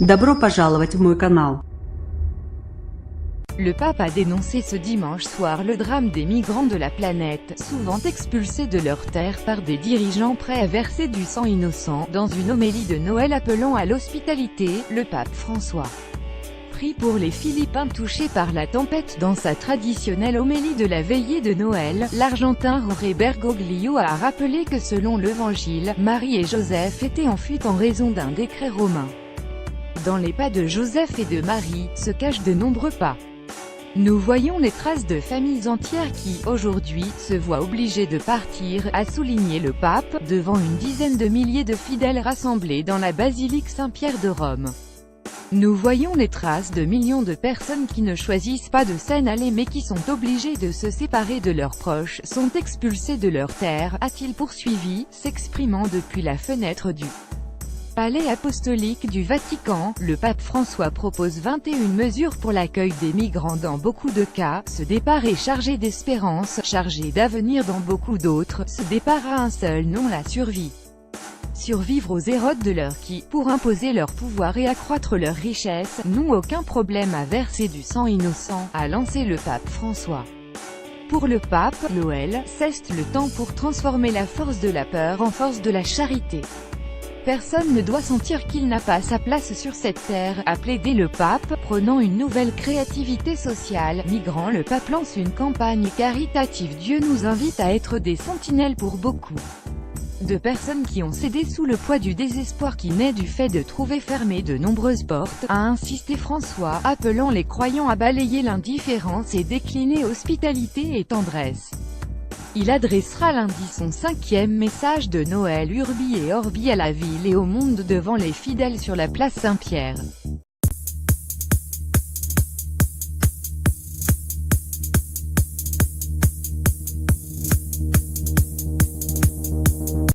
Добро пожаловать в мой канал. Le pape a dénoncé ce dimanche soir le drame des migrants de la planète, souvent expulsés de leur terre par des dirigeants prêts à verser du sang innocent. Dans une homélie de Noël appelant à l'hospitalité, le pape François prie pour les Philippins touchés par la tempête. Dans sa traditionnelle homélie de la veillée de Noël, l'Argentin Jorge Bergoglio a rappelé que selon l'Évangile, Marie et Joseph étaient en fuite en raison d'un décret romain. Dans les pas de Joseph et de Marie, se cachent de nombreux pas. Nous voyons les traces de familles entières qui, aujourd'hui, se voient obligées de partir, a souligné le pape, devant une dizaine de milliers de fidèles rassemblés dans la basilique Saint-Pierre de Rome. Nous voyons les traces de millions de personnes qui ne choisissent pas de s'en aller mais qui sont obligées de se séparer de leurs proches, sont expulsées de leur terre, a-t-il poursuivi, s'exprimant depuis la fenêtre du Palais apostolique du Vatican. Le pape François propose 21 mesures pour l'accueil des migrants dans beaucoup de cas. Ce départ est chargé d'espérance, chargé d'avenir dans beaucoup d'autres. Ce départ a un seul nom: la survie. Survivre aux Hérodes de l'heure qui, pour imposer leur pouvoir et accroître leur richesse, n'ont aucun problème à verser du sang innocent, a lancé le pape François. Pour le pape, Noël, c'est le temps pour transformer la force de la peur en force de la charité. Personne ne doit sentir qu'il n'a pas sa place sur cette terre, a plaidé le pape, prônant une nouvelle créativité sociale. Migrants, le pape lance une campagne caritative. Dieu nous invite à être des sentinelles pour beaucoup de personnes qui ont cédé sous le poids du désespoir qui naît du fait de trouver fermées de nombreuses portes, a insisté François, appelant les croyants à balayer l'indifférence et décliner hospitalité et tendresse. Il adressera lundi son 5e message de Noël Urbi et Orbi à la ville et au monde devant les fidèles sur la place Saint-Pierre.